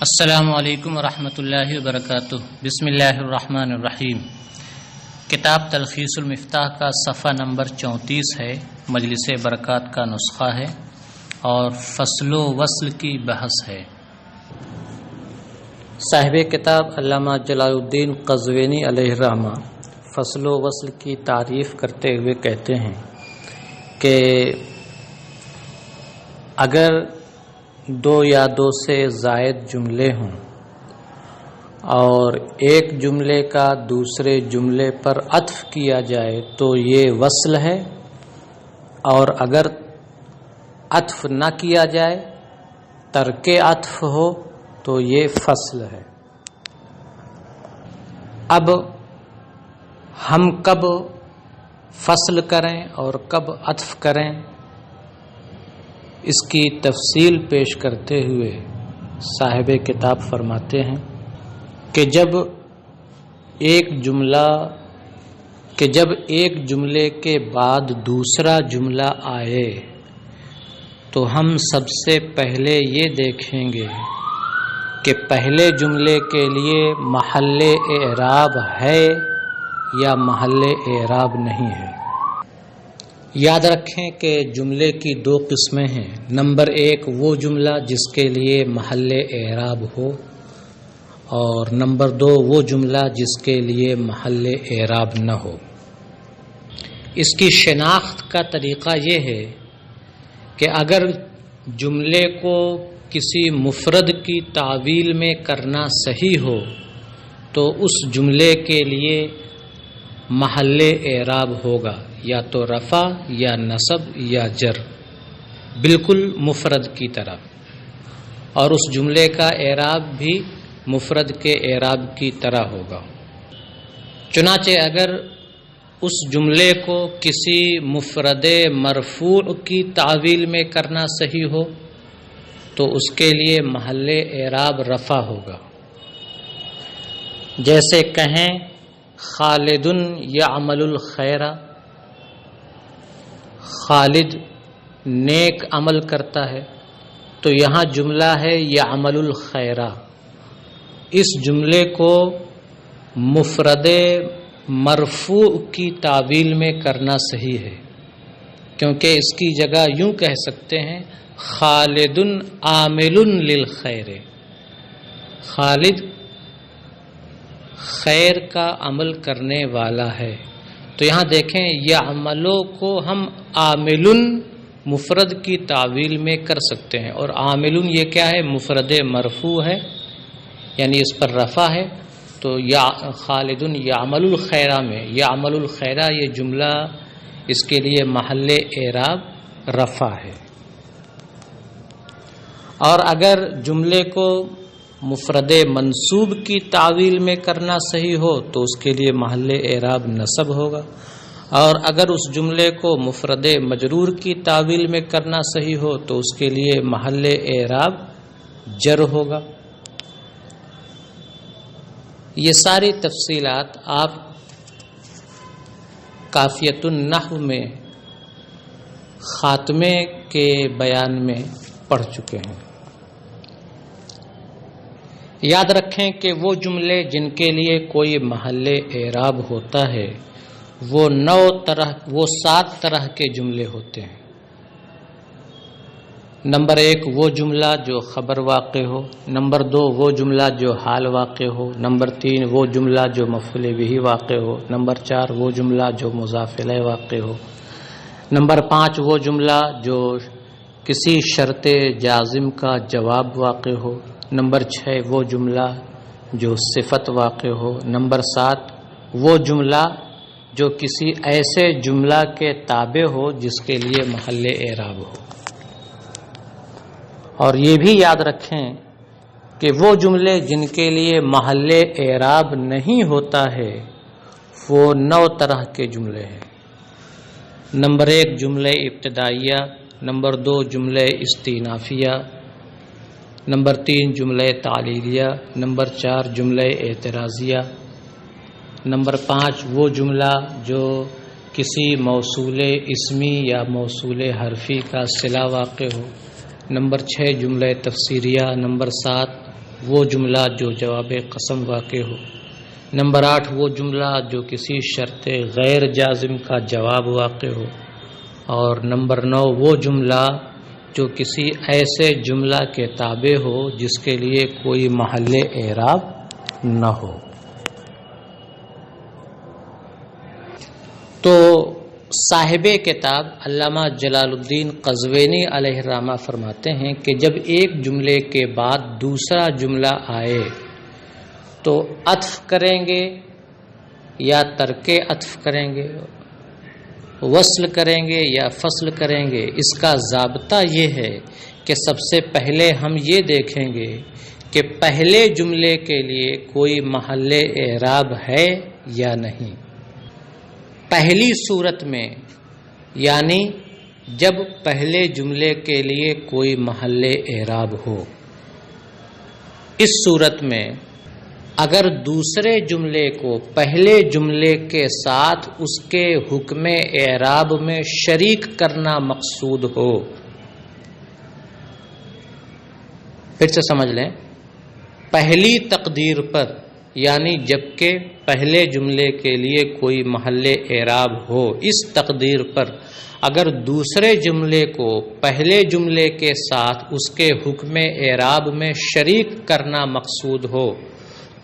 السلام علیکم ورحمۃ اللہ وبرکاتہ۔ بسم اللہ الرحمن الرحیم۔ کتاب تلخیص المفتاح کا صفحہ نمبر 34 ہے، مجلس برکات کا نسخہ ہے اور فصل و وصل کی بحث ہے۔ صاحب کتاب علامہ جلال الدین قزوینی علیہ الرحمہ فصل و وصل کی تعریف کرتے ہوئے کہتے ہیں کہ اگر دو یا دو سے زائد جملے ہوں اور ایک جملے کا دوسرے جملے پر عطف کیا جائے تو یہ وصل ہے، اور اگر عطف نہ کیا جائے، ترک عطف ہو تو یہ فصل ہے۔ اب ہم کب فصل کریں اور کب عطف کریں، اس کی تفصیل پیش کرتے ہوئے صاحب کتاب فرماتے ہیں کہ جب ایک جملے کے بعد دوسرا جملہ آئے تو ہم سب سے پہلے یہ دیکھیں گے کہ پہلے جملے کے لیے محل اعراب ہے یا محل اعراب نہیں ہے۔ یاد رکھیں کہ جملے کی دو قسمیں ہیں۔ نمبر ایک وہ جملہ جس کے لیے محل اعراب ہو، اور نمبر دو وہ جملہ جس کے لیے محل اعراب نہ ہو۔ اس کی شناخت کا طریقہ یہ ہے کہ اگر جملے کو کسی مفرد کی تعویل میں کرنا صحیح ہو تو اس جملے کے لیے محل اعراب ہوگا، یا تو رفع یا نصب یا جر، بالکل مفرد کی طرح، اور اس جملے کا اعراب بھی مفرد کے اعراب کی طرح ہوگا۔ چنانچہ اگر اس جملے کو کسی مفرد مرفوع کی تعویل میں کرنا صحیح ہو تو اس کے لیے محل اعراب رفع ہوگا۔ جیسے کہیں خالد یعمل الخیر، خالد نیک عمل کرتا ہے، تو یہاں جملہ ہے یعمل الخیر۔ اس جملے کو مفرد مرفوع کی تعویل میں کرنا صحیح ہے، کیونکہ اس کی جگہ یوں کہہ سکتے ہیں خالد عامل للخیر، خالد خیر کا عمل کرنے والا ہے۔ تو یہاں دیکھیں یعملو کو ہم عاملن مفرد کی تعویل میں کر سکتے ہیں، اور عاملن یہ کیا ہے؟ مفرد مرفوع ہے، یعنی اس پر رفع ہے۔ تو یا خالدن یعمل الخیرہ میں یعمل الخیرہ یہ جملہ اس کے لیے محل اعراب رفع ہے۔ اور اگر جملے کو مفرد منصوب کی تعویل میں کرنا صحیح ہو تو اس کے لیے محل اعراب نصب ہوگا، اور اگر اس جملے کو مفرد مجرور کی تعویل میں کرنا صحیح ہو تو اس کے لیے محل اعراب جر ہوگا۔ یہ ساری تفصیلات آپ کافیۃ النحو میں خاتمے کے بیان میں پڑھ چکے ہیں۔ یاد رکھیں کہ وہ جملے جن کے لیے کوئی محل اعراب ہوتا ہے وہ 7 طرح کے جملے ہوتے ہیں۔ نمبر 1 وہ جملہ جو خبر واقع ہو، نمبر 2 وہ جملہ جو حال واقع ہو، نمبر 3 وہ جملہ جو مفعول بہ واقع ہو، نمبر 4 وہ جملہ جو مضاف الیہ واقع ہو، نمبر 5 وہ جملہ جو کسی شرط جازم کا جواب واقع ہو، نمبر 6 وہ جملہ جو صفت واقع ہو، نمبر 7 وہ جملہ جو کسی ایسے جملہ کے تابع ہو جس کے لیے محل اعراب ہو۔ اور یہ بھی یاد رکھیں کہ وہ جملے جن کے لیے محل اعراب نہیں ہوتا ہے وہ 9 طرح کے جملے ہیں۔ نمبر 1 جملہ ابتدائیہ، نمبر 2 جملہ استئنافیہ، نمبر 3 جملہ تعلیلیہ، نمبر 4 جملہ اعتراضیہ، نمبر 5 وہ جملہ جو کسی موصول اسمی یا موصول حرفی کا صلہ واقع ہو، نمبر 6 جملہ تفسیریہ، نمبر 7 وہ جملہ جو جواب قسم واقع ہو۔ نمبر 8 وہ جملہ جو کسی شرط غیر جازم کا جواب واقع ہو۔ اور نمبر 9 وہ جملہ جو کسی ایسے جملہ کے تابع ہو جس کے لیے کوئی محل اعراب نہ ہو۔ تو صاحب کتاب علامہ جلال الدین قزوینی علیہ الرحمہ فرماتے ہیں کہ جب ایک جملے کے بعد دوسرا جملہ آئے تو عطف کریں گے یا ترک عطف کریں گے، وصل کریں گے یا فصل کریں گے، اس کا ضابطہ یہ ہے کہ سب سے پہلے ہم یہ دیکھیں گے کہ پہلے جملے کے لیے کوئی محل اعراب ہے یا نہیں۔ پہلی صورت میں یعنی جب پہلے جملے کے لیے کوئی محل اعراب ہو، اس صورت میں اگر دوسرے جملے کو پہلے جملے کے ساتھ اس کے حکم اعراب میں شریک کرنا مقصود ہو، پھر سے سمجھ لیں، پہلی تقدیر پر یعنی جبکہ پہلے جملے کے لیے کوئی محل اعراب ہو، اس تقدیر پر اگر دوسرے جملے کو پہلے جملے کے ساتھ اس کے حکم اعراب میں شریک کرنا مقصود ہو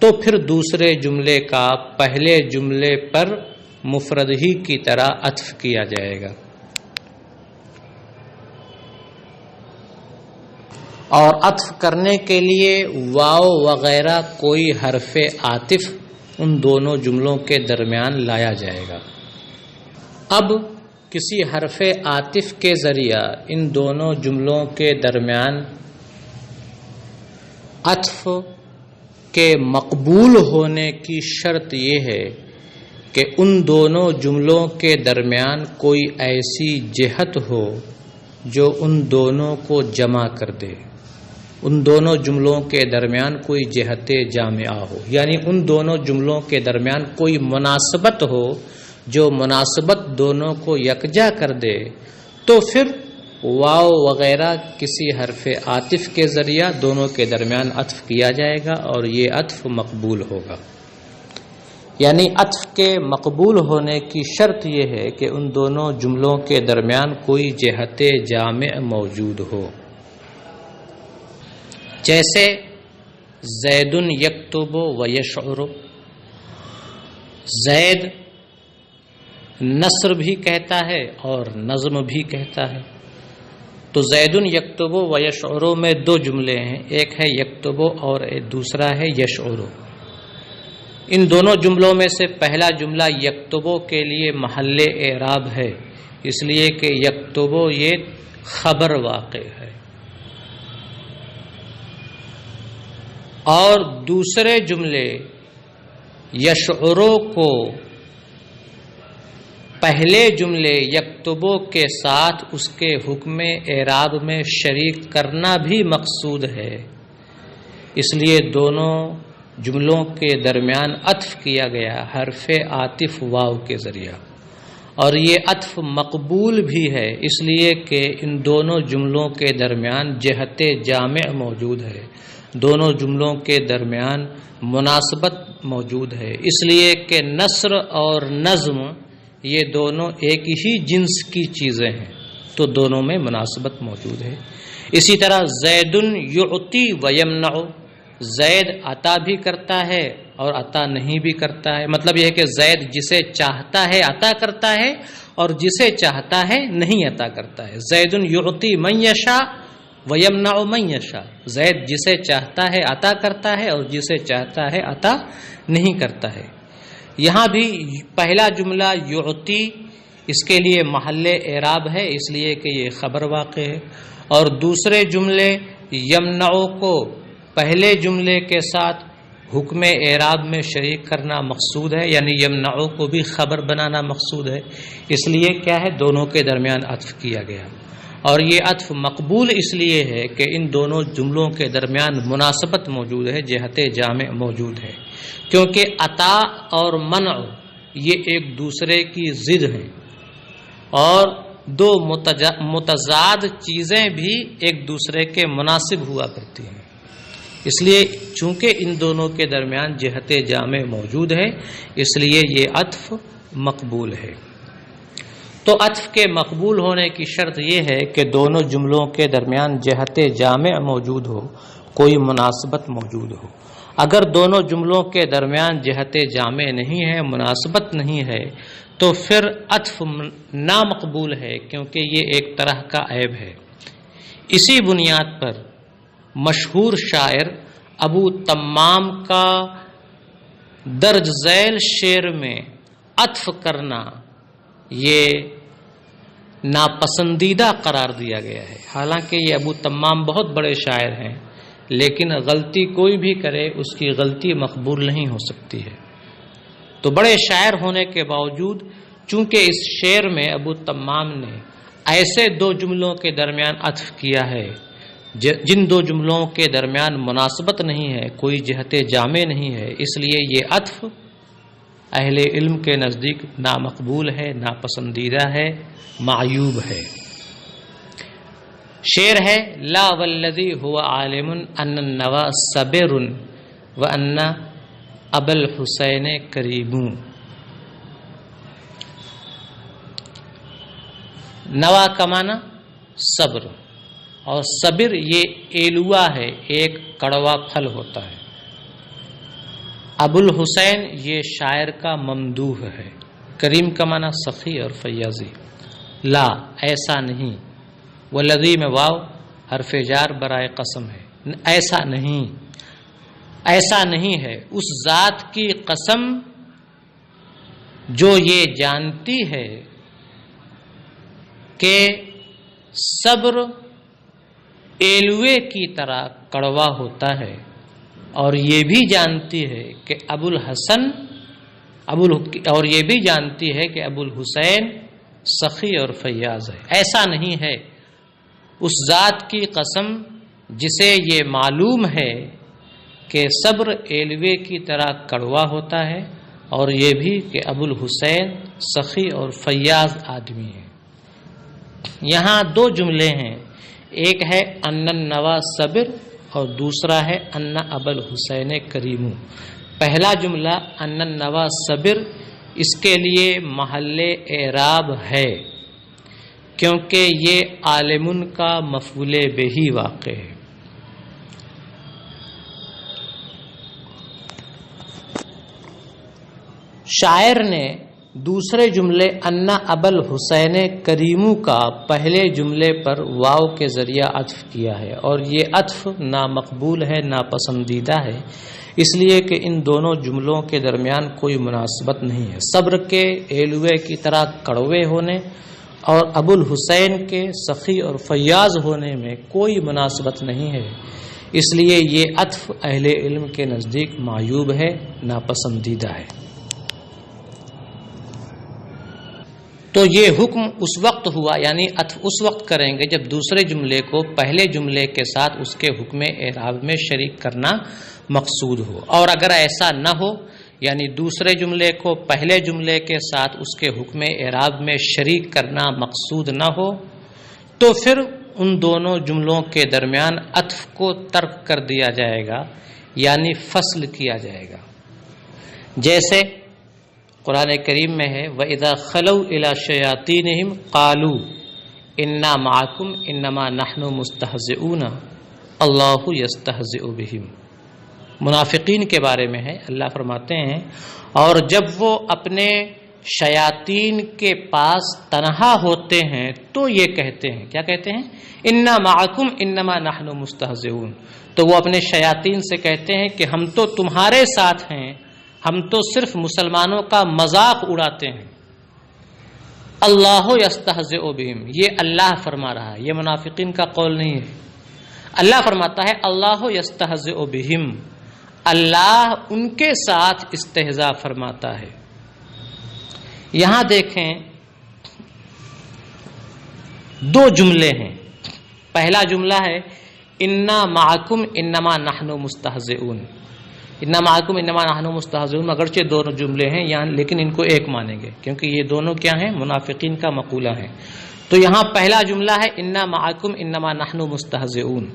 تو پھر دوسرے جملے کا پہلے جملے پر مفرد ہی کی طرح عطف کیا جائے گا۔ اور عطف کرنے کے لیے واو وغیرہ کوئی حرف عاطف ان دونوں جملوں کے درمیان لایا جائے گا۔ اب کسی حرف عاطف کے ذریعہ ان دونوں جملوں کے درمیان عطف کے مقبول ہونے کی شرط یہ ہے کہ ان دونوں جملوں کے درمیان کوئی ایسی جہت ہو جو ان دونوں کو جمع کر دے، ان دونوں جملوں کے درمیان کوئی جہت جامعہ ہو، یعنی ان دونوں جملوں کے درمیان کوئی مناسبت ہو جو مناسبت دونوں کو یکجا کر دے، تو پھر واو وغیرہ کسی حرف عاطف کے ذریعہ دونوں کے درمیان عطف کیا جائے گا اور یہ عطف مقبول ہوگا۔ یعنی عطف کے مقبول ہونے کی شرط یہ ہے کہ ان دونوں جملوں کے درمیان کوئی جہت جامع موجود ہو۔ جیسے زید یکتب و یشعر، زید نثر بھی کہتا ہے اور نظم بھی کہتا ہے۔ تو زید یکتب و یشعر میں دو جملے ہیں، ایک ہے یکتب اور دوسرا ہے یشعر۔ ان دونوں جملوں میں سے پہلا جملہ یکتب کے لیے محل اعراب ہے، اس لیے کہ یکتب یہ خبر واقع ہے، اور دوسرے جملے یشعرو کو پہلے جملے یکتبو کے ساتھ اس کے حکم اعراب میں شریک کرنا بھی مقصود ہے، اس لیے دونوں جملوں کے درمیان عطف کیا گیا حرف عاطف واو کے ذریعہ، اور یہ عطف مقبول بھی ہے اس لیے کہ ان دونوں جملوں کے درمیان جہت جامع موجود ہے، دونوں جملوں کے درمیان مناسبت موجود ہے، اس لیے کہ نثر اور نظم یہ دونوں ایک ہی جنس کی چیزیں ہیں، تو دونوں میں مناسبت موجود ہے۔ اسی طرح زید یعطی و یمنع، زید عطا بھی کرتا ہے اور عطا نہیں بھی کرتا ہے، مطلب یہ ہے کہ زید جسے چاہتا ہے عطا کرتا ہے اور جسے چاہتا ہے نہیں عطا کرتا ہے۔ زید یعطی من یشاء و یمنع من یشاء، زید جسے چاہتا ہے عطا کرتا ہے اور جسے چاہتا ہے عطا نہیں کرتا ہے۔ یہاں بھی پہلا جملہ یعطی اس کے لیے محل اعراب ہے اس لیے کہ یہ خبر واقع ہے، اور دوسرے جملے یمنع کو پہلے جملے کے ساتھ حکم اعراب میں شریک کرنا مقصود ہے، یعنی یمنع کو بھی خبر بنانا مقصود ہے، اس لیے کیا ہے دونوں کے درمیان عطف کیا گیا، اور یہ عطف مقبول اس لیے ہے کہ ان دونوں جملوں کے درمیان مناسبت موجود ہے، جہت جامع موجود ہے، کیونکہ عطا اور منع یہ ایک دوسرے کی ضد ہیں، اور دو متضاد چیزیں بھی ایک دوسرے کے مناسب ہوا کرتی ہیں۔ اس لیے چونکہ ان دونوں کے درمیان جہت جامع موجود ہے، اس لیے یہ عطف مقبول ہے۔ تو عطف کے مقبول ہونے کی شرط یہ ہے کہ دونوں جملوں کے درمیان جہت جامع موجود ہو، کوئی مناسبت موجود ہو۔ اگر دونوں جملوں کے درمیان جہت جامع نہیں ہے، مناسبت نہیں ہے، تو پھر عطف نامقبول ہے، کیونکہ یہ ایک طرح کا عیب ہے۔ اسی بنیاد پر مشہور شاعر ابو تمام کا درج ذیل شعر میں عطف کرنا یہ ناپسندیدہ قرار دیا گیا ہے۔ حالانکہ یہ ابو تمام بہت بڑے شاعر ہیں، لیکن غلطی کوئی بھی کرے اس کی غلطی مقبول نہیں ہو سکتی ہے۔ تو بڑے شاعر ہونے کے باوجود چونکہ اس شعر میں ابو تمام نے ایسے دو جملوں کے درمیان عطف کیا ہے جن دو جملوں کے درمیان مناسبت نہیں ہے، کوئی جہت جامع نہیں ہے، اس لیے یہ عطف اہل علم کے نزدیک نامقبول ہے، ناپسندیدہ ہے، معیوب ہے۔ شعر ہے لا والذی هو عالم ان النوا صبر وان ابا الحسین کریم۔ نوا کا معنی صبر، اور صبر یہ ایلوا ہے، ایک کڑوا پھل ہوتا ہے۔ ابو الحسین یہ شاعر کا ممدوح ہے۔ کریم کا معنی سخی اور فیاضی۔ لا ایسا نہیں، والذی میں واو حرف جار برائے قسم ہے، ایسا نہیں، ایسا نہیں ہے، اس ذات کی قسم جو یہ جانتی ہے کہ صبر ایلوے کی طرح کڑوا ہوتا ہے، اور یہ بھی جانتی ہے کہ ابو الحسین سخی اور فیاض ہے۔ ایسا نہیں ہے، اس ذات کی قسم جسے یہ معلوم ہے کہ صبر ایلوے کی طرح کڑوا ہوتا ہے، اور یہ بھی کہ ابو الحسین سخی اور فیاض آدمی ہے۔ یہاں دو جملے ہیں، ایک ہے ان النوا صبر اور دوسرا ہے ان ابا الحسین کریم۔ پہلا جملہ ان النوا صبر اس کے لیے محل اعراب ہے، کیونکہ یہ عالمن کا مفعول بہ واقع ہے۔ شاعر نے دوسرے جملے ان ابا الحسین کریمو کا پہلے جملے پر واو کے ذریعہ عطف کیا ہے، اور یہ عطف نامقبول ہے، ناپسندیدہ ہے، اس لیے کہ ان دونوں جملوں کے درمیان کوئی مناسبت نہیں ہے۔ صبر کے ایلوے کی طرح کڑوے ہونے اور ابو الحسین کے سخی اور فیاض ہونے میں کوئی مناسبت نہیں ہے، اس لیے یہ عطف اہل علم کے نزدیک معیوب ہے، ناپسندیدہ ہے۔ تو یہ حکم اس وقت ہوا، یعنی عطف اس وقت کریں گے جب دوسرے جملے کو پہلے جملے کے ساتھ اس کے حکم اعراب میں شریک کرنا مقصود ہو، اور اگر ایسا نہ ہو، یعنی دوسرے جملے کو پہلے جملے کے ساتھ اس کے حکم اعراب میں شریک کرنا مقصود نہ ہو، تو پھر ان دونوں جملوں کے درمیان عطف کو ترک کر دیا جائے گا، یعنی فصل کیا جائے گا۔ جیسے قرآن کریم میں ہے وَإِذَا خَلَوْا إِلَى شَيَاطِينِهِمْ قَالُوا إِنَّا مَعَكُمْ إِنَّمَا نَحْنُ مُسْتَهْزِئُونَ اللَّهُ يَسْتَهْزِئُ بِهِمْ۔ منافقین کے بارے میں ہے، اللہ فرماتے ہیں اور جب وہ اپنے شیاطین کے پاس تنہا ہوتے ہیں تو یہ کہتے ہیں، کیا کہتے ہیں؟ إِنَّا مَعَكُمْ إِنَّمَا نَحْنُ مُسْتَهْزِئُونَ، تو وہ اپنے شیاطین سے کہتے ہیں کہ ہم تو تمہارے ساتھ ہیں، ہم تو صرف مسلمانوں کا مذاق اڑاتے ہیں۔ اللہ یستہزئ بہم، یہ اللہ فرما رہا ہے، یہ منافقین کا قول نہیں ہے۔ اللہ فرماتا ہے اللہ یستہزئ بہم، اللہ ان کے ساتھ استہزاء فرماتا ہے۔ یہاں دیکھیں دو جملے ہیں، پہلا جملہ ہے انا معکم انما نحن مستہزئون، انا معکم انما نحن مستہزئون، اگرچہ دونوں جملے ہیں یہاں لیکن ان کو ایک مانیں گے کیونکہ یہ دونوں کیا ہیں؟ منافقین کا مقولہ ہے۔ تو یہاں پہلا جملہ ہے انا معکم انما نحن مستہزئون،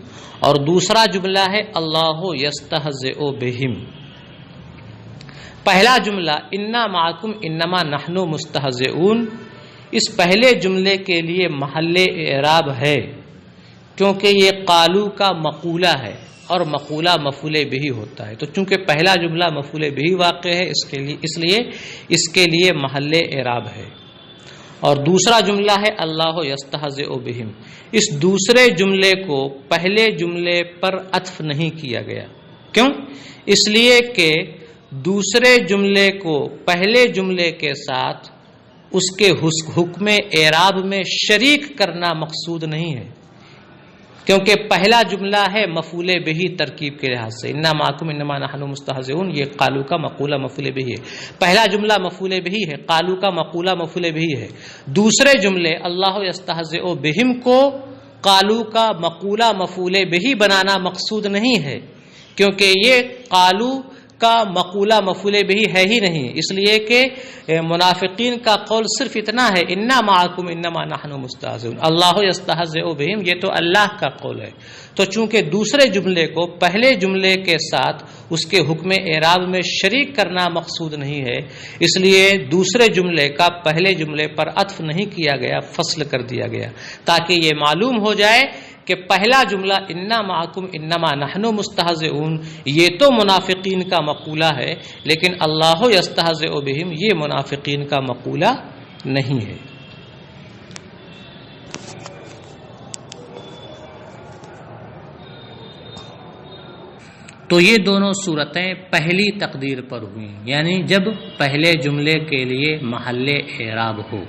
اور دوسرا جملہ ہے اللہ یستہزئ بہم۔ پہلا جملہ انا معکم انما نحن مستہزئون، اس پہلے جملے کے لیے محل اعراب ہے کیونکہ یہ قالو کا مقولہ ہے اور مقولہ مفعول بہ ہوتا ہے، تو چونکہ پہلا جملہ مفعول بہ واقع ہے اس لیے اس کے لیے محل اعراب ہے۔ اور دوسرا جملہ ہے اللہ یستہزئ بہم، اس دوسرے جملے کو پہلے جملے پر عطف نہیں کیا گیا، کیوں؟ اس لیے کہ دوسرے جملے کو پہلے جملے کے ساتھ اس کے حکم اعراب میں شریک کرنا مقصود نہیں ہے، کیونکہ پہلا جملہ ہے مفعول بہ ترکیب کے لحاظ سے، انا معکم انما نحن مستہزئون، یہ قالو کا مقولہ مفعول بہ ہے، پہلا جملہ مفعول بہ ہے، قالو کا مقولہ مفعول بہ ہے۔ دوسرے جملے اللہ یستہزئ بہم کو قالو کا مقولہ مفعول بہ بنانا مقصود نہیں ہے، کیونکہ یہ قالو کا مقولہ مفعول بہ ہے ہی نہیں، اس لیے کہ منافقین کا قول صرف اتنا ہے انا معکم انما نحن مستہزئون، اللہ یستہزئ بہم، یہ تو اللہ کا قول ہے، تو چونکہ دوسرے جملے کو پہلے جملے کے ساتھ اس کے حکم اعراب میں شریک کرنا مقصود نہیں ہے، اس لیے دوسرے جملے کا پہلے جملے پر عطف نہیں کیا گیا، فصل کر دیا گیا، تاکہ یہ معلوم ہو جائے کہ پہلا جملہ انا معکم انما نحن مستہزئون یہ تو منافقین کا مقولہ ہے، لیکن اللہ یستہزئ بہم یہ منافقین کا مقولہ نہیں ہے۔ تو یہ دونوں صورتیں پہلی تقدیر پر ہوئیں، یعنی جب پہلے جملے کے لیے محل اعراب ہو،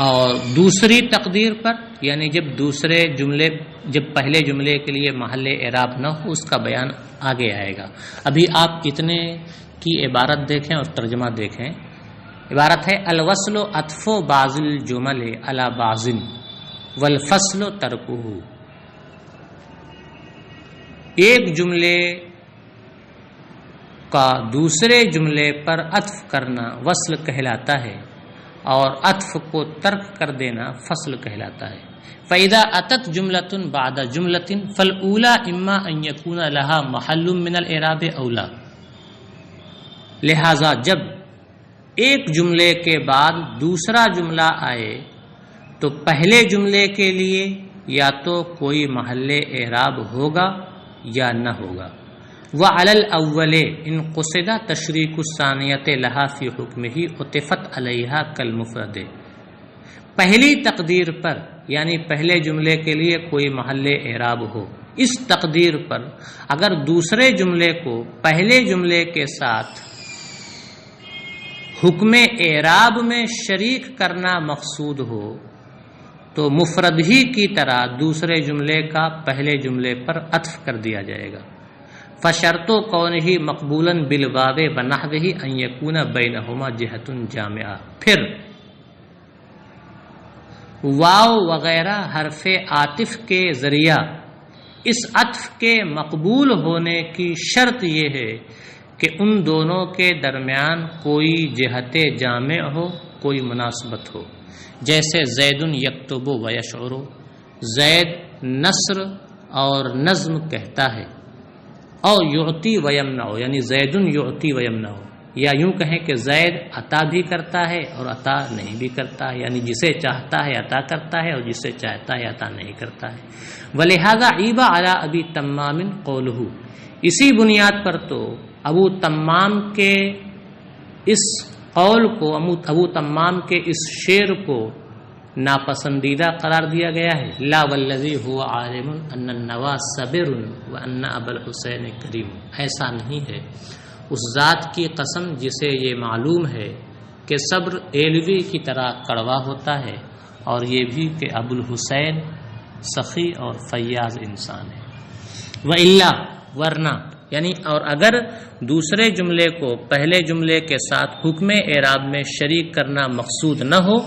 اور دوسری تقدیر پر یعنی جب پہلے جملے کے لیے محل اعراب نہ ہو، اس کا بیان آگے آئے گا۔ ابھی آپ اتنے کی عبارت دیکھیں اور ترجمہ دیکھیں۔ عبارت ہے الوصل عطف بعض الجمل علی بعض والفصل ترکہ، ایک جملے کا دوسرے جملے پر عطف کرنا وصل کہلاتا ہے اور عطف کو ترک کر دینا فصل کہلاتا ہے۔ فَإِذَا أَتَتْ جُمْلَةٌ بَعْدَ جُمْلَةٍ فَالْأُولَى إِمَّا أَن يَكُونَ لَهَا مَحَلٌّ مِّنَ الْإِعْرَابِ أَوْ لَا، لہذا جب ایک جملے کے بعد دوسرا جملہ آئے تو پہلے جملے کے لیے یا تو کوئی محل اعراب ہوگا یا نہ ہوگا۔ وعلی الاول ان قصد تشریک الثانیۃ لہا فی حکمہ عطفت علیہا کالمفرد، پہلی تقدیر پر یعنی پہلے جملے کے لیے کوئی محل اعراب ہو، اس تقدیر پر اگر دوسرے جملے کو پہلے جملے کے ساتھ حکم اعراب میں شریک کرنا مقصود ہو تو مفرد ہی کی طرح دوسرے جملے کا پہلے جملے پر عطف کر دیا جائے گا۔ فشرط کونہ مقبولا بالواو بنحوہ ان یکون بینہما جہۃ جامعہ، پھر واو وغیرہ حرف عاطف کے ذریعہ اس عطف کے مقبول ہونے کی شرط یہ ہے کہ ان دونوں کے درمیان کوئی جہت جامع ہو، کوئی مناسبت ہو، جیسے زید یکتب و یشعر، زید نثر اور نظم کہتا ہے، اور یعطی و یمنع یعنی زید یعطی و یمنع، یا یوں کہیں کہ زید عطا بھی کرتا ہے اور عطا نہیں بھی کرتا ہے، یعنی جسے چاہتا ہے عطا کرتا ہے اور جسے چاہتا ہے عطا نہیں کرتا ہے۔ ولہذا عیب علی ابی تمام قولہ، اسی بنیاد پر تو ابو تمام کے اس قول کو، ابو تمام کے اس شعر کو ناپسندیدہ قرار دیا گیا ہے۔ لا والذی هو عالم ان النوا صبر وان ابا الحسین کریم، ایسا نہیں ہے، اس ذات کی قسم جسے یہ معلوم ہے کہ صبر ایلوی کی طرح کڑوا ہوتا ہے، اور یہ بھی کہ ابو الحسین سخی اور فیاض انسان ہے۔ وَإِلَّا، ورنہ، یعنی اور اگر دوسرے جملے کو پہلے جملے کے ساتھ حکم اعراب میں شریک کرنا مقصود نہ ہو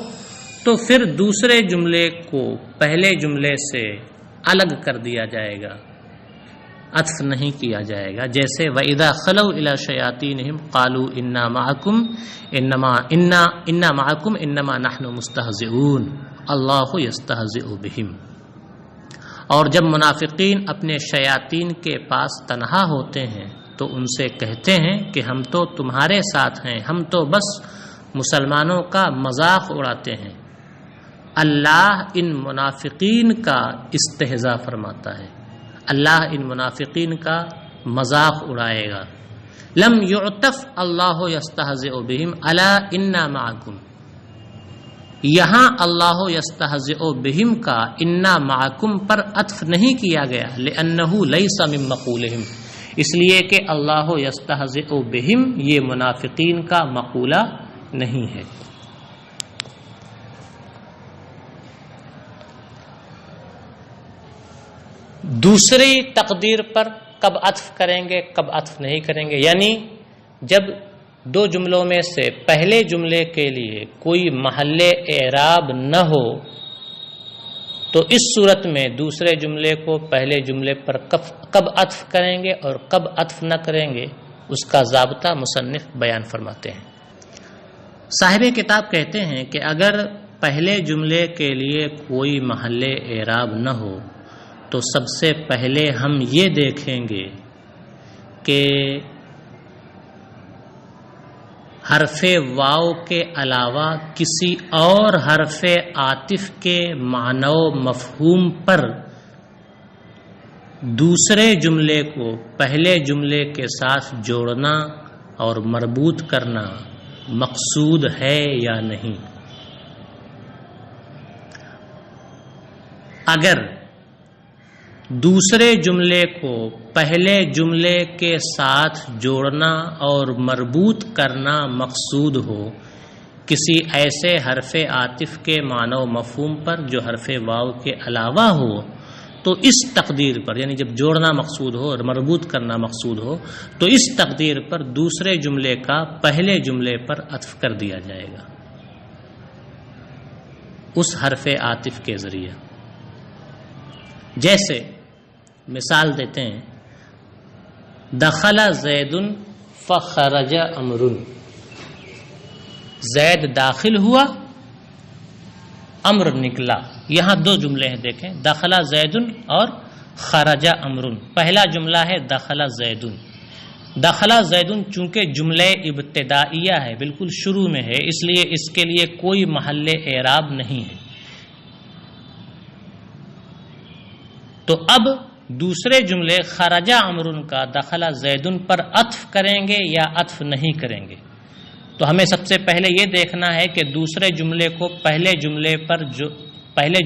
تو پھر دوسرے جملے کو پہلے جملے سے الگ کر دیا جائے گا، عطف نہیں کیا جائے گا. جیسے وَإِذَا خَلَوْا إِلَى شَيَاطِينِهِمْ قَالُوا إِنَّا مَعَكُمْ إِنَّمَا نَحْنُ مُسْتَهْزِئُونَ اللَّهُ يَسْتَهْزِئُ بِهِمْ. اور جب منافقین اپنے شیاطین کے پاس تنہا ہوتے ہیں تو ان سے کہتے ہیں کہ ہم تو تمہارے ساتھ ہیں، ہم تو بس مسلمانوں کا مذاق اڑاتے ہیں. اللہ ان منافقین کا استہزاء فرماتا ہے، اللہ ان منافقین کا مذاق اڑائے گا. لم یعطف اللہ یستہزئ بہم الا انا معکم. یہاں اللہ یستہزئ بہم کا انا معکم پر عطف نہیں کیا گیا، لأنہ لیس من مقولہم، اس لیے کہ اللہ یستہزئ بہم یہ منافقین کا مقولہ نہیں ہے. دوسری تقدیر پر کب عطف کریں گے، کب عطف نہیں کریں گے، یعنی جب دو جملوں میں سے پہلے جملے کے لیے کوئی محل اعراب نہ ہو تو اس صورت میں دوسرے جملے کو پہلے جملے پر کب عطف کریں گے اور کب عطف نہ کریں گے، اس کا ضابطہ مصنف بیان فرماتے ہیں. صاحب کتاب کہتے ہیں کہ اگر پہلے جملے کے لیے کوئی محل اعراب نہ ہو تو سب سے پہلے ہم یہ دیکھیں گے کہ حرف واو کے علاوہ کسی اور حرف عاطف کے معنی و مفہوم پر دوسرے جملے کو پہلے جملے کے ساتھ جوڑنا اور مربوط کرنا مقصود ہے یا نہیں. اگر دوسرے جملے کو پہلے جملے کے ساتھ جوڑنا اور مربوط کرنا مقصود ہو کسی ایسے حرف عاطف کے معنی و مفہوم پر جو حرف واو کے علاوہ ہو تو اس تقدیر پر، یعنی جب جوڑنا مقصود ہو اور مربوط کرنا مقصود ہو تو اس تقدیر پر دوسرے جملے کا پہلے جملے پر عطف کر دیا جائے گا اس حرف عاطف کے ذریعے. جیسے مثال دیتے ہیں دخل زید فخرج عمر، زید داخل ہوا عمر نکلا. یہاں دو جملے ہیں دیکھیں، دخل زید اور خرج عمر. پہلا جملہ ہے دخل زید. دخل زید چونکہ جملہ ابتدائیہ ہے، بالکل شروع میں ہے، اس لیے اس کے لیے کوئی محل اعراب نہیں ہے. تو اب دوسرے جملے خرج عمر کا دخل زید پر عطف کریں گے یا عطف نہیں کریں گے. تو ہمیں سب سے پہلے یہ دیکھنا ہے کہ دوسرے جملے کو پہلے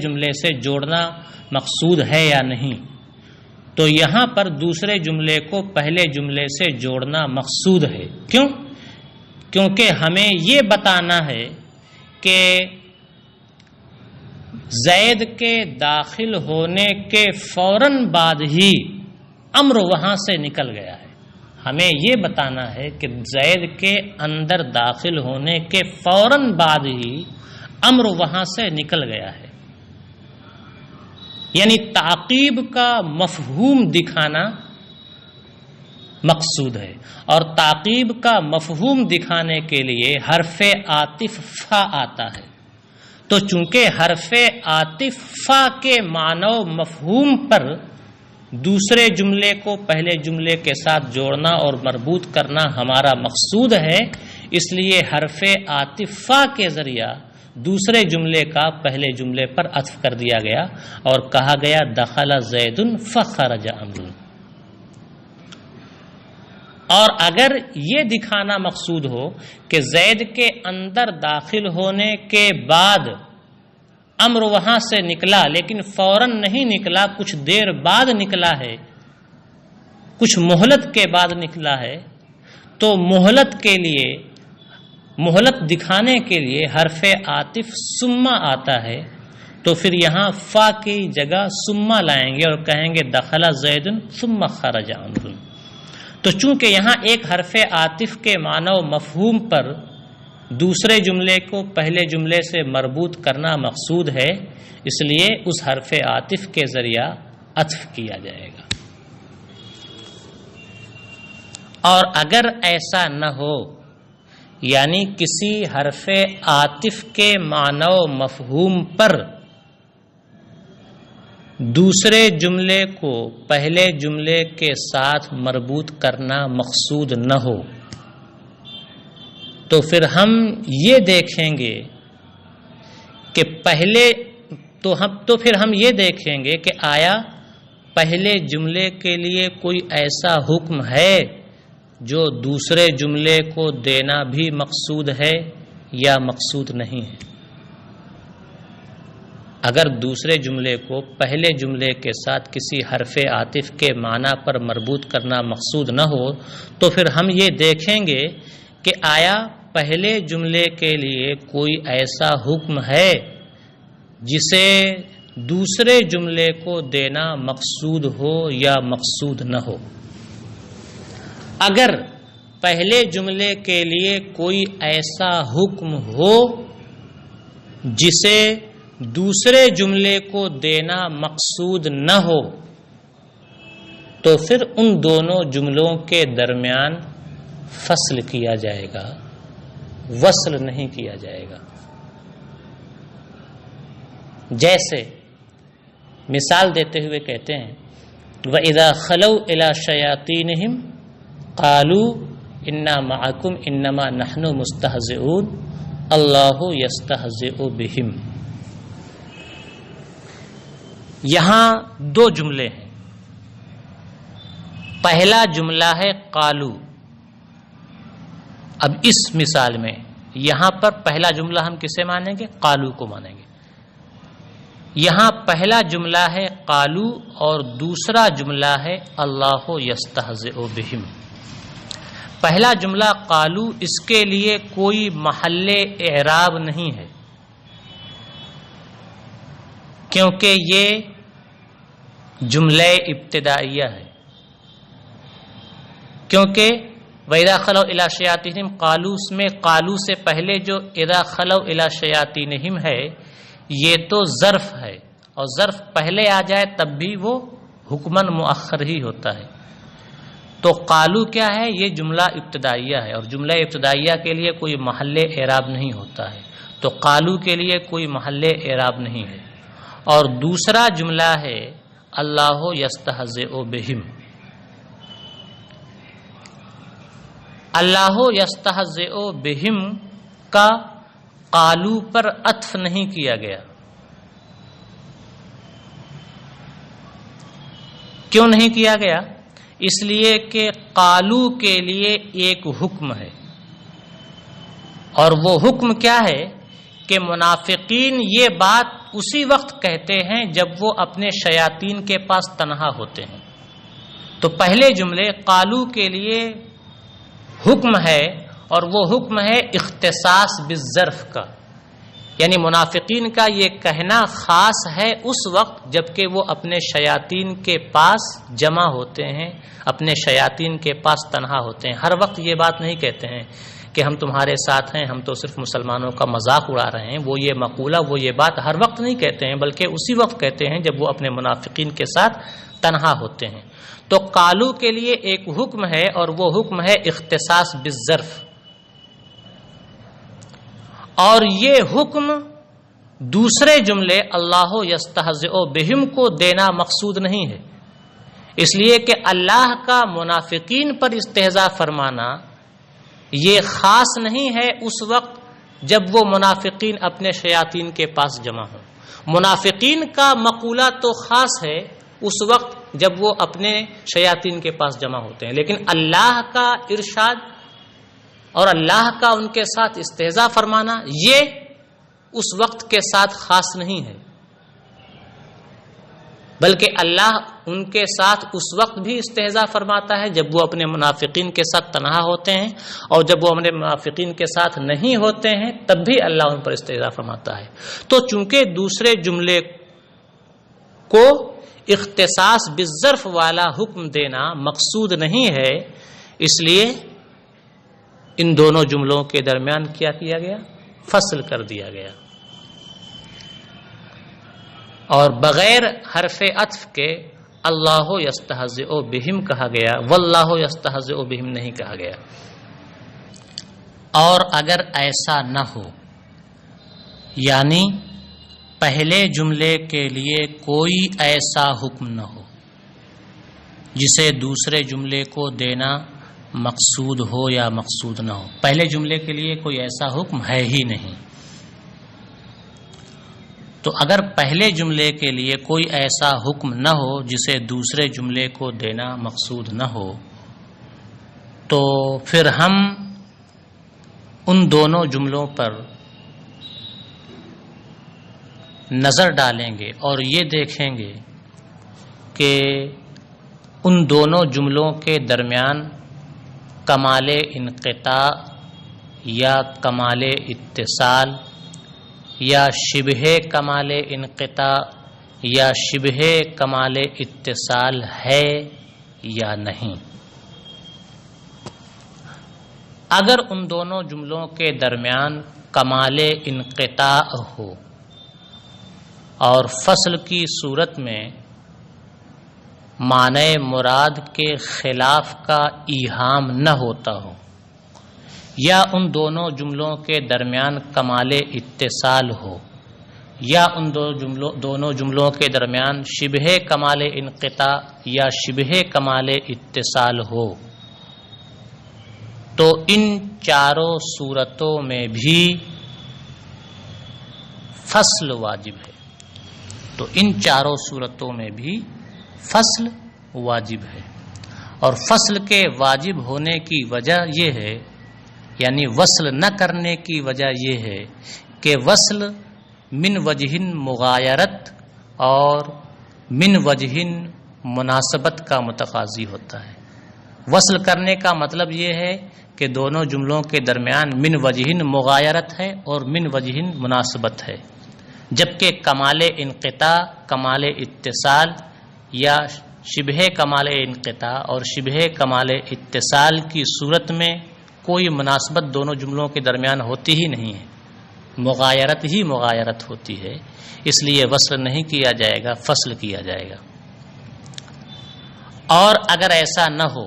جملے سے جوڑنا مقصود ہے یا نہیں. تو یہاں پر دوسرے جملے کو پہلے جملے سے جوڑنا مقصود ہے. کیوں؟ کیونکہ ہمیں یہ بتانا ہے کہ زید کے داخل ہونے کے فوراً بعد ہی امر وہاں سے نکل گیا ہے. ہمیں یہ بتانا ہے کہ زید کے اندر داخل ہونے کے فوراً بعد ہی امر وہاں سے نکل گیا ہے. یعنی تعقیب کا مفہوم دکھانا مقصود ہے، اور تعقیب کا مفہوم دکھانے کے لیے حرف عاطف فا آتا ہے. تو چونکہ حرف عاطف فا کے معنی و مفہوم پر دوسرے جملے کو پہلے جملے کے ساتھ جوڑنا اور مربوط کرنا ہمارا مقصود ہے، اس لیے حرف عاطف فا کے ذریعہ دوسرے جملے کا پہلے جملے پر عطف کر دیا گیا اور کہا گیا دخل زید فخرج عمر. اور اگر یہ دکھانا مقصود ہو کہ زید کے اندر داخل ہونے کے بعد امر وہاں سے نکلا لیکن فوراً نہیں نکلا، کچھ دیر بعد نکلا ہے، کچھ مہلت کے بعد نکلا ہے، تو مہلت دکھانے کے لیے حرف عاطف ثم آتا ہے. تو پھر یہاں فا کی جگہ ثم لائیں گے اور کہیں گے دخل زید ثم خرج عمر. تو چونکہ یہاں ایک حرف عاطف کے معنی و مفہوم پر دوسرے جملے کو پہلے جملے سے مربوط کرنا مقصود ہے، اس لیے اس حرف عاطف کے ذریعہ عطف کیا جائے گا. اور اگر ایسا نہ ہو، یعنی کسی حرف عاطف کے معنی و مفہوم پر دوسرے جملے کو پہلے جملے کے ساتھ مربوط کرنا مقصود نہ ہو، تو پھر ہم یہ دیکھیں گے کہ پھر ہم یہ دیکھیں گے کہ آیا پہلے جملے کے لیے کوئی ایسا حکم ہے جو دوسرے جملے کو دینا بھی مقصود ہے یا مقصود نہیں ہے۔ اگر دوسرے جملے کو پہلے جملے کے ساتھ کسی حرف عاطف کے معنی پر مربوط کرنا مقصود نہ ہو، تو پھر ہم یہ دیکھیں گے کہ آیا پہلے جملے کے لیے کوئی ایسا حکم ہے جسے دوسرے جملے کو دینا مقصود ہو یا مقصود نہ ہو۔ اگر پہلے جملے کے لیے کوئی ایسا حکم ہو جسے دوسرے جملے کو دینا مقصود نہ ہو، تو پھر ان دونوں جملوں کے درمیان فصل کیا جائے گا، وصل نہیں کیا جائے گا۔ جیسے مثال دیتے ہوئے کہتے ہیں وَإِذَا خَلَوْا إِلَى شَيَاطِينِهِمْ قَالُوا إِنَّا مَعَكُمْ إِنَّمَا نَحْنُ مُسْتَهْزِئُونَ اللَّهُ يَسْتَهْزِئُ بِهِمْ۔ یہاں دو جملے ہیں۔ پہلا جملہ ہے قالو۔ اب اس مثال میں یہاں پر پہلا جملہ ہم کسے مانیں گے؟ قالو کو مانیں گے۔ یہاں پہلا جملہ ہے قالو اور دوسرا جملہ ہے اللہ یستہزئ بہم۔ پہلا جملہ قالو، اس کے لیے کوئی محل اعراب نہیں ہے، کیونکہ یہ جملہ ابتدائیہ ہے۔ کیونکہ وَإِذَا خَلَوْا إِلَى شَيَاطِينِهِمْ قَالُوا، اس میں قالو سے پہلے جو اِذَا خَلَوْا إِلَى شَيَاطِينِهِمْ ہے، یہ تو ظرف ہے، اور ظرف پہلے آ جائے تب بھی وہ حکماً مؤخر ہی ہوتا ہے۔ تو قالو کیا ہے؟ یہ جملہ ابتدائیہ ہے، اور جملہ ابتدائیہ کے لیے کوئی محل اعراب نہیں ہوتا ہے، تو قالو کے لیے کوئی محل اعراب نہیں ہے۔ اور دوسرا جملہ ہے اللہ یستہزئ بہم۔ اللہ یستہزئ بہم کا قالو پر عطف نہیں کیا گیا۔ کیوں نہیں کیا گیا؟ اس لیے کہ قالو کے لیے ایک حکم ہے، اور وہ حکم کیا ہے کہ منافقین یہ بات اسی وقت کہتے ہیں جب وہ اپنے شیاطین کے پاس تنہا ہوتے ہیں۔ تو پہلے جملے قالو کے لیے حکم ہے، اور وہ حکم ہے اختصاص بالظرف کا، یعنی منافقین کا یہ کہنا خاص ہے اس وقت جبکہ وہ اپنے شیاطین کے پاس جمع ہوتے ہیں، اپنے شیاطین کے پاس تنہا ہوتے ہیں۔ ہر وقت یہ بات نہیں کہتے ہیں کہ ہم تمہارے ساتھ ہیں، ہم تو صرف مسلمانوں کا مذاق اڑا رہے ہیں، وہ یہ مقولہ، وہ یہ بات ہر وقت نہیں کہتے ہیں، بلکہ اسی وقت کہتے ہیں جب وہ اپنے منافقین کے ساتھ تنہا ہوتے ہیں۔ تو قالو کے لیے ایک حکم ہے، اور وہ حکم ہے اختصاص بالظرف، اور یہ حکم دوسرے جملے اللہ یستہزئ بہم کو دینا مقصود نہیں ہے، اس لیے کہ اللہ کا منافقین پر استہزاء فرمانا یہ خاص نہیں ہے اس وقت جب وہ منافقین اپنے شیاطین کے پاس جمع ہوں۔ منافقین کا مقولہ تو خاص ہے اس وقت جب وہ اپنے شیاطین کے پاس جمع ہوتے ہیں، لیکن اللہ کا ارشاد اور اللہ کا ان کے ساتھ استہزاء فرمانا یہ اس وقت کے ساتھ خاص نہیں ہے، بلکہ اللہ ان کے ساتھ اس وقت بھی استہزاء فرماتا ہے جب وہ اپنے منافقین کے ساتھ تنہا ہوتے ہیں، اور جب وہ اپنے منافقین کے ساتھ نہیں ہوتے ہیں تب بھی اللہ ان پر استہزاء فرماتا ہے۔ تو چونکہ دوسرے جملے کو اختصاص بالظرف والا حکم دینا مقصود نہیں ہے، اس لیے ان دونوں جملوں کے درمیان کیا کیا گیا؟ فصل کر دیا گیا، اور بغیر حرف عطف کے اللہ یستہزئ بہم کہا گیا، واللہ یستہزئ بہم نہیں کہا گیا۔ اور اگر ایسا نہ ہو، یعنی پہلے جملے کے لیے کوئی ایسا حکم نہ ہو جسے دوسرے جملے کو دینا مقصود ہو یا مقصود نہ ہو، پہلے جملے کے لیے کوئی ایسا حکم ہے ہی نہیں، تو اگر پہلے جملے کے لیے کوئی ایسا حکم نہ ہو جسے دوسرے جملے کو دینا مقصود نہ ہو، تو پھر ہم ان دونوں جملوں پر نظر ڈالیں گے اور یہ دیکھیں گے کہ ان دونوں جملوں کے درمیان کمال انقطاع یا کمال اتصال یا شبہ کمال انقطاع یا شبہ کمال اتصال ہے یا نہیں۔ اگر ان دونوں جملوں کے درمیان کمال انقطاع ہو اور فصل کی صورت میں معنی مراد کے خلاف کا ایہام نہ ہوتا ہو، یا ان دونوں جملوں کے درمیان کمال اتصال ہو، یا ان دونوں جملوں کے درمیان شبہ کمال انقطاع یا شبہ کمال اتصال ہو، تو ان چاروں صورتوں میں بھی فصل واجب ہے، تو ان چاروں صورتوں میں بھی فصل واجب ہے۔ اور فصل کے واجب ہونے کی وجہ یہ ہے، یعنی وصل نہ کرنے کی وجہ یہ ہے کہ وصل من وجہ مغایرت اور من وجہ مناسبت کا متقاضی ہوتا ہے۔ وصل کرنے کا مطلب یہ ہے کہ دونوں جملوں کے درمیان من وجہ مغایرت ہے اور من وجہ مناسبت ہے، جبکہ کمال انقطاع، کمال اتصال یا شبہ کمال انقطاع اور شبہ کمال اتصال کی صورت میں کوئی مناسبت دونوں جملوں کے درمیان ہوتی ہی نہیں ہے، مغایرت ہی مغایرت ہوتی ہے، اس لیے وصل نہیں کیا جائے گا، فصل کیا جائے گا۔ اور اگر ایسا نہ ہو،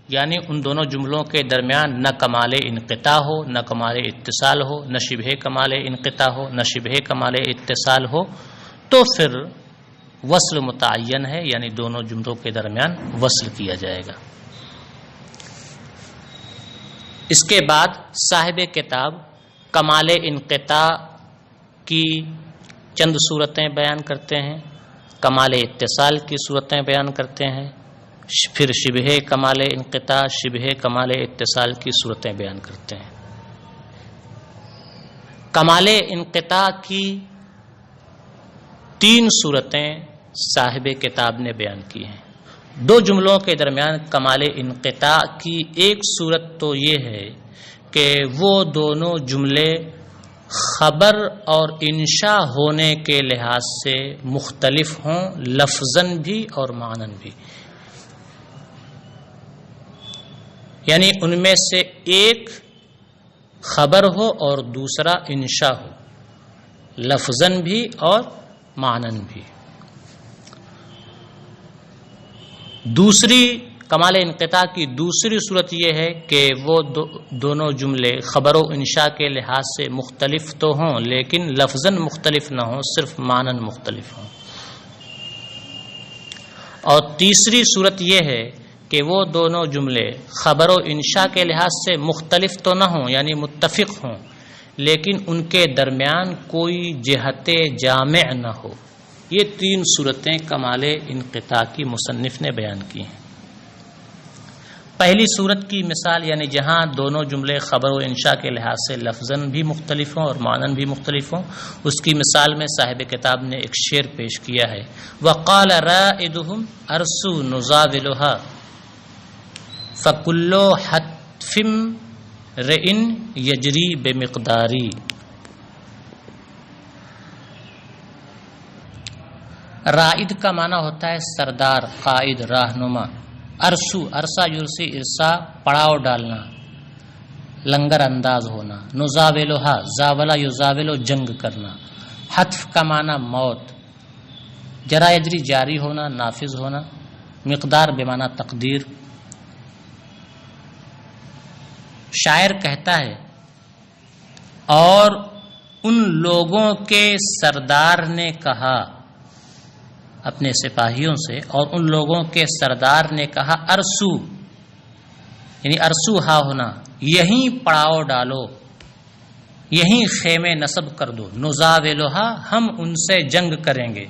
یعنی ان دونوں جملوں کے درمیان نہ کمال انقطاع ہو، نہ کمال اتصال ہو، نہ شبہ کمال انقطاع ہو، نہ شبہ کمال اتصال ہو، تو پھر وصل متعین ہے، یعنی دونوں جملوں کے درمیان وصل کیا جائے گا۔ اس کے بعد صاحب کتاب کمال انقطاع کی چند صورتیں بیان کرتے ہیں، کمال اتصال کی صورتیں بیان کرتے ہیں، پھر شبہ کمال انقطاع، شبہ کمال اتصال کی صورتیں بیان کرتے ہیں۔ کمال انقطاع کی 3 صورتیں صاحب کتاب نے بیان کی ہیں۔ 2 جملوں کے درمیان کمال انقطاع کی ایک صورت تو یہ ہے کہ وہ دونوں جملے خبر اور انشاء ہونے کے لحاظ سے مختلف ہوں، لفظاً بھی اور معناً بھی، یعنی ان میں سے ایک خبر ہو اور دوسرا انشاء ہو، لفظاً بھی اور معناً بھی۔ دوسری کمال انقطاع کی دوسری صورت یہ ہے کہ وہ دونوں جملے خبر و انشاء کے لحاظ سے مختلف تو ہوں لیکن لفظاً مختلف نہ ہوں، صرف معناً مختلف ہوں۔ اور تیسری صورت یہ ہے کہ وہ دونوں جملے خبر و انشاء کے لحاظ سے مختلف تو نہ ہوں، یعنی متفق ہوں، لیکن ان کے درمیان کوئی جہت جامع نہ ہو۔ یہ 3 صورتیں کمال انقطاع کی مصنف نے بیان کی ہیں۔ پہلی صورت کی مثال، یعنی جہاں دونوں جملے خبر و انشاء کے لحاظ سے لفظاً بھی مختلف ہوں اور معناً بھی مختلف ہوں، اس کی مثال میں صاحب کتاب نے ایک شعر پیش کیا ہے، وقال رائدهم ارسو نزاولها فکل حتف رئن یجری بمقداری۔ رائد کا معنی ہوتا ہے سردار، قائد، راہنما۔ ارسو، ارسا یرسی، ارسا پڑاؤ ڈالنا، لنگر انداز ہونا۔ نزاولها، زاولہ یزاولو جنگ کرنا۔ حتف کا معنی موت، جرا یجری جاری ہونا، نافذ ہونا۔ مقدار بمعنی تقدیر. شاعر کہتا ہے اور ان لوگوں کے سردار نے کہا اپنے سپاہیوں سے، اور ان لوگوں کے سردار نے کہا ارسو، یعنی ارسو ہا ہونا، یہیں پڑاؤ ڈالو، یہیں خیمے نصب کر دو، نزاولھا، ہم ان سے جنگ کریں گے.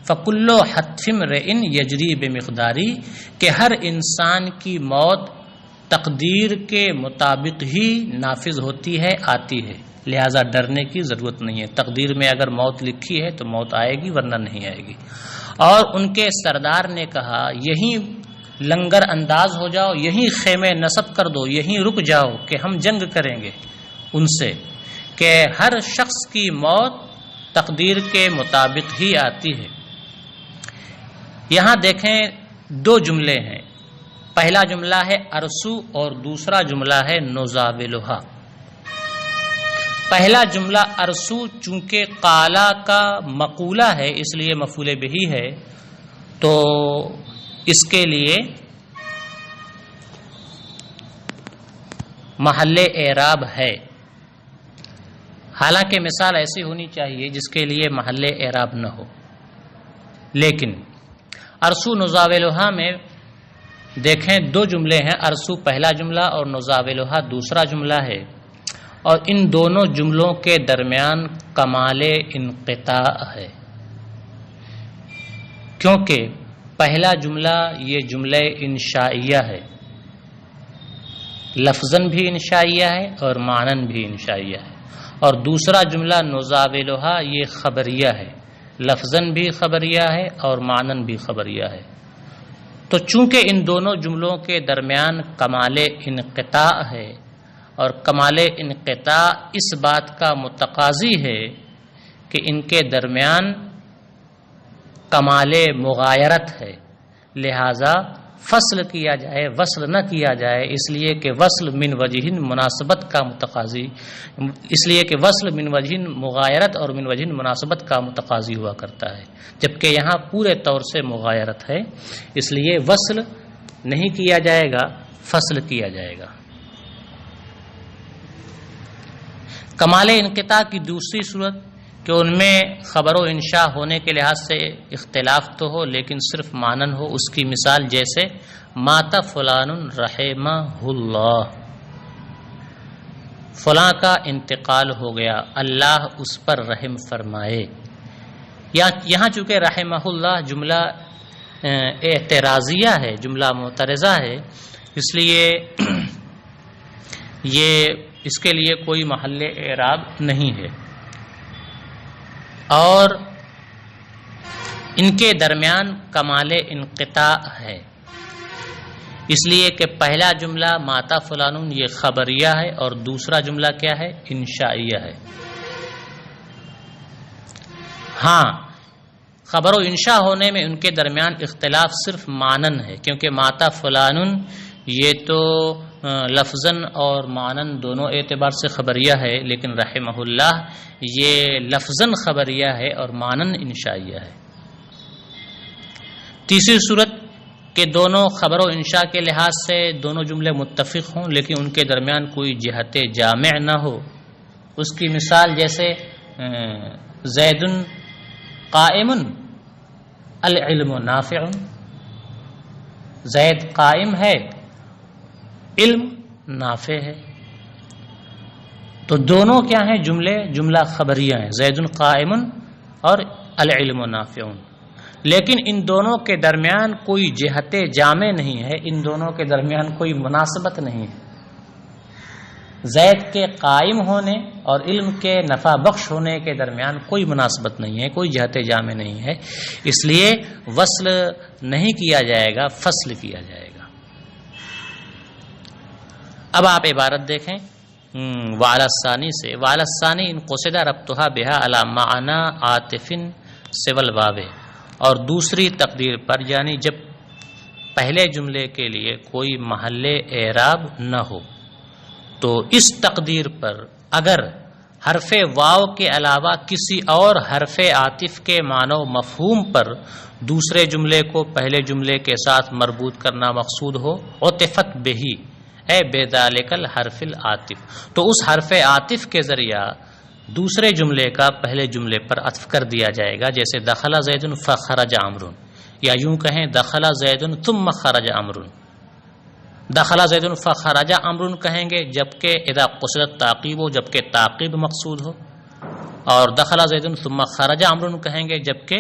فکلو حتفم رئن یجری بمقداری، کہ ہر انسان کی موت تقدیر کے مطابق ہی نافذ ہوتی ہے، آتی ہے، لہذا ڈرنے کی ضرورت نہیں ہے. تقدیر میں اگر موت لکھی ہے تو موت آئے گی، ورنہ نہیں آئے گی. اور ان کے سردار نے کہا یہیں لنگر انداز ہو جاؤ، یہیں خیمے نصب کر دو، یہیں رک جاؤ کہ ہم جنگ کریں گے ان سے، کہ ہر شخص کی موت تقدیر کے مطابق ہی آتی ہے. یہاں دیکھیں دو جملے ہیں، پہلا جملہ ہے ارسو اور دوسرا جملہ ہے نزاولھا. پہلا جملہ ارسو چونکہ قالا کا مقولہ ہے اس لیے مفعول بہ ہے، تو اس کے لیے محل اعراب ہے. حالانکہ مثال ایسی ہونی چاہیے جس کے لیے محل اعراب نہ ہو، لیکن ارسو نزاولھا میں دیکھیں دو جملے ہیں، ارسو پہلا جملہ اور نزاولھا دوسرا جملہ ہے، اور ان دونوں جملوں کے درمیان کمال انقطاع ہے، کیونکہ پہلا جملہ یہ جملہ انشائیہ ہے، لفظاً بھی انشائیہ ہے اور معناً بھی انشائیہ ہے، اور دوسرا جملہ نزاولھا یہ خبریہ ہے، لفظاً بھی خبریہ ہے اور معناً بھی خبریہ ہے. تو چونکہ ان دونوں جملوں کے درمیان کمال انقطاع ہے، اور کمال انقطاع اس بات کا متقاضی ہے کہ ان کے درمیان کمال مغایرت ہے، لہذا فصل کیا جائے، وصل نہ کیا جائے، اس لیے کہ وصل من وجہ مناسبت کا متقاضی، اس لیے کہ وصل من وجہ مغایرت اور من وجہ مناسبت کا متقاضی ہوا کرتا ہے، جبکہ یہاں پورے طور سے مغایرت ہے، اس لیے وصل نہیں کیا جائے گا، فصل کیا جائے گا. کمال انقطاع کی دوسری صورت کہ ان میں خبر و انشاء ہونے کے لحاظ سے اختلاف تو ہو لیکن صرف مانن ہو. اس کی مثال جیسے مات فلان رحمہ اللہ، فلاں کا انتقال ہو گیا، اللہ اس پر رحم فرمائے. یہاں چونکہ رحمہ اللہ جملہ اعتراضیہ ہے، جملہ معترضہ ہے، اس لیے اس کے لیے کوئی محل اعراب نہیں ہے، اور ان کے درمیان کمال انقطاع ہے، اس لیے کہ پہلا جملہ ماتا فلانون یہ خبریہ ہے اور دوسرا جملہ کیا ہے؟ انشائیہ ہے. ہاں خبر و انشاء ہونے میں ان کے درمیان اختلاف صرف مانن ہے، کیونکہ ماتا فلانن یہ تو لفظاً اور معنن دونوں اعتبار سے خبریہ ہے، لیکن رحمہ اللہ یہ لفظاً خبریہ ہے اور معنن انشائیہ ہے. تیسری صورت کہ دونوں خبر و انشاء کے لحاظ سے دونوں جملے متفق ہوں لیکن ان کے درمیان کوئی جہت جامع نہ ہو. اس کی مثال جیسے زید قائم العلم نافع، زید قائم ہے، علم نافع ہے. تو دونوں کیا ہیں؟ جملہ خبریہ ہیں، زید قائم اور العلم نافع، لیکن ان دونوں کے درمیان کوئی جہت جامع نہیں ہے، ان دونوں کے درمیان کوئی مناسبت نہیں ہے. زید کے قائم ہونے اور علم کے نفع بخش ہونے کے درمیان کوئی مناسبت نہیں ہے، کوئی جہت جامع نہیں ہے، اس لیے وصل نہیں کیا جائے گا، فصل کیا جائے گا. اب آپ عبارت دیکھیں وعلی الثانی سے، وعلی الثانی ان قصد ربطها بها علی معنی عاطف سوى الواو، اور دوسری تقدیر پر یعنی جب پہلے جملے کے لیے کوئی محل اعراب نہ ہو تو اس تقدیر پر اگر حرف واو کے علاوہ کسی اور حرف عاطف کے معنی و مفہوم پر دوسرے جملے کو پہلے جملے کے ساتھ مربوط کرنا مقصود ہو، عطفت بہی اے بذالک الحرف العاطف، تو اس حرف عاطف کے ذریعہ دوسرے جملے کا پہلے جملے پر عطف کر دیا جائے گا، جیسے دخل زید فخرج عمرو، یا یوں کہیں دخل زید ثم خرج عمرو، دخل زید فخرج عمرو کہیں گے جبکہ اذا قصدت تعقیب ہو، جبکہ تعقیب مقصود ہو، اور دخل زید ثم خرج عمرو کہیں گے جبکہ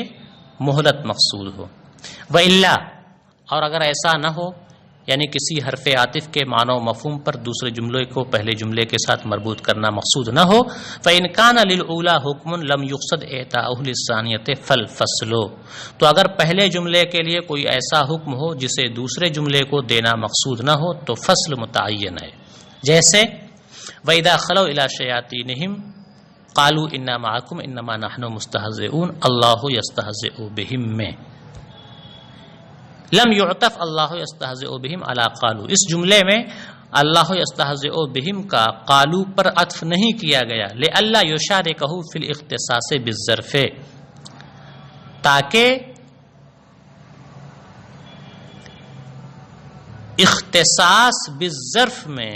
مہلت مقصود ہو۔ وَإِلَّا، اور اگر ایسا نہ ہو، یعنی کسی حرف عاطف کے معنی و مفہوم پر دوسرے جملے کو پہلے جملے کے ساتھ مربوط کرنا مقصود نہ ہو، فَإِنْ كَانَ لِلْأُولَى حُكْمٌ لَمْ يُقْصَدْ إِعْطَاؤُهُ لِلثَّانِيَةِ فَالْفَصْلُ، تو اگر پہلے جملے کے لیے کوئی ایسا حکم ہو جسے دوسرے جملے کو دینا مقصود نہ ہو تو فصل متعین ہے، جیسے وَإِذَا خَلَوْا إِلَىٰ شَيَاطِينِهِمْ قَالُوا إِنَّا مَعَكُمْ إِنَّمَا نَحْنُ مُسْتَهْزِئُونَ اللَّهُ يَسْتَهْزِئُ بِهِم میں لم يعطف اللہ یستہزئ بہم علی قالوا، اس جملے میں اللہ یستہزئ بہم کا قالوا پر عطف نہیں کیا گیا، لئلا یشارکہ فی الاختصاص بالظرف، تاکہ اختصاص بالظرف میں،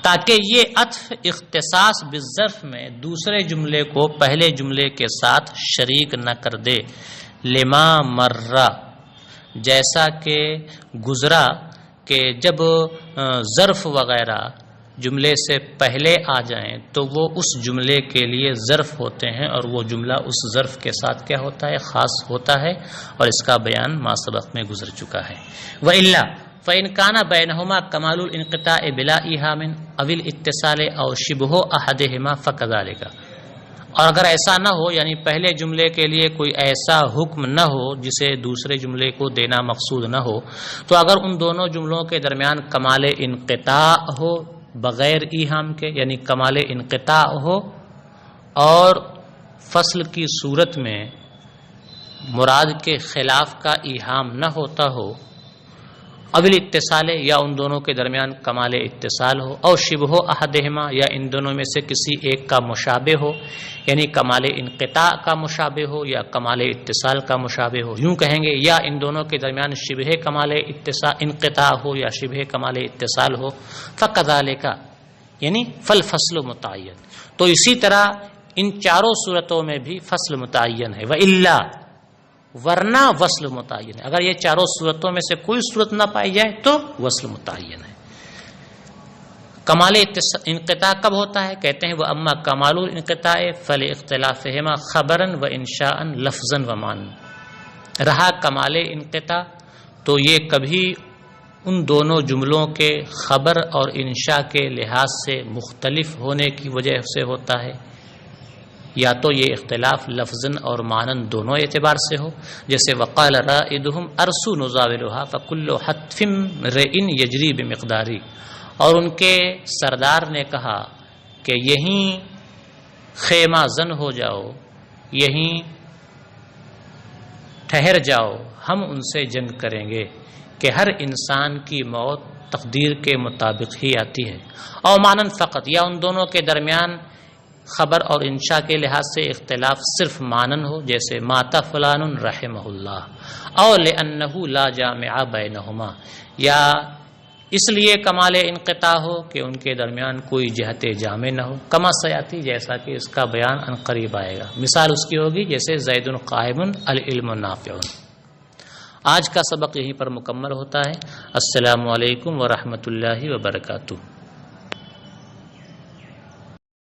تاکہ یہ عطف اختصاص بالظرف میں دوسرے جملے کو پہلے جملے کے ساتھ شریک نہ کر دے، لما مرہ، جیسا کہ گزرا کہ جب ظرف وغیرہ جملے سے پہلے آ جائیں تو وہ اس جملے کے لیے ظرف ہوتے ہیں، اور وہ جملہ اس ظرف کے ساتھ کیا ہوتا ہے؟ خاص ہوتا ہے، اور اس کا بیان ما سبق میں گزر چکا ہے۔ وَإِلَّا فَإِنْ كَانَ بَيْنَهُمَا كَمَالُ الْانْقِطَاعِ بِلَا إِيهَامٍ أَوِ الْاِتِّصَالِ أَوْ شِبْهُ أَحَدِهِمَا فَكَذَلِكَ، اور اگر ایسا نہ ہو، یعنی پہلے جملے کے لیے کوئی ایسا حکم نہ ہو جسے دوسرے جملے کو دینا مقصود نہ ہو، تو اگر ان دونوں جملوں کے درمیان کمال انقطاع ہو بغیر ایہام کے، یعنی کمال انقطاع ہو اور فصل کی صورت میں مراد کے خلاف کا ایہام نہ ہوتا ہو، اول اتصال، یا ان دونوں کے درمیان کمال اتصال ہو، اور شبہ احدہما، یا ان دونوں میں سے کسی ایک کا مشابہ ہو، یعنی کمال انقطاع کا مشابہ ہو یا کمال اتصال کا مشابہ ہو، یوں کہیں گے یا ان دونوں کے درمیان شبہ کمال انقطاع ہو یا شبہ کمال اتصال ہو، فکذالک، یعنی فالفصل متعین، تو اسی طرح ان چاروں صورتوں میں بھی فصل متعین ہے۔ وَإِلَّا، ورنہ وصل متعین ہے، اگر یہ چاروں صورتوں میں سے کوئی صورت نہ پائی جائے تو وصل متعین ہے۔ کمال انقطاع کب ہوتا ہے؟ کہتے ہیں وہ اما کمال الانقطاع فلاختلافہما خبرا و انشاء لفظا و معنی، رہا کمال انقطاع تو یہ کبھی ان دونوں جملوں کے خبر اور انشاء کے لحاظ سے مختلف ہونے کی وجہ سے ہوتا ہے، یا تو یہ اختلاف لفظاً اور معنن دونوں اعتبار سے ہو، جیسے وقال رائدہم ارسو نزاولھا فکل حتف رئن یجری بمقداری، اور ان کے سردار نے کہا کہ یہیں خیمہ زن ہو جاؤ، یہیں ٹھہر جاؤ، ہم ان سے جنگ کریں گے، کہ ہر انسان کی موت تقدیر کے مطابق ہی آتی ہے، اور معنن فقط، یا ان دونوں کے درمیان خبر اور انشاء کے لحاظ سے اختلاف صرف معنن ہو، جیسے مات فلان رحمہ اللہ، اور لأنہ لا جامع بینہما، یا اس لیے کمال انقطاع ہو کہ ان کے درمیان کوئی جہت جامع نہ ہو، کما سیاتی، جیسا کہ اس کا بیان عن قریب آئے گا۔ مثال اس کی ہوگی جیسے زید قائم العلم نافع۔ آج کا سبق یہیں پر مکمل ہوتا ہے۔ السلام علیکم ورحمۃ اللہ وبرکاتہ۔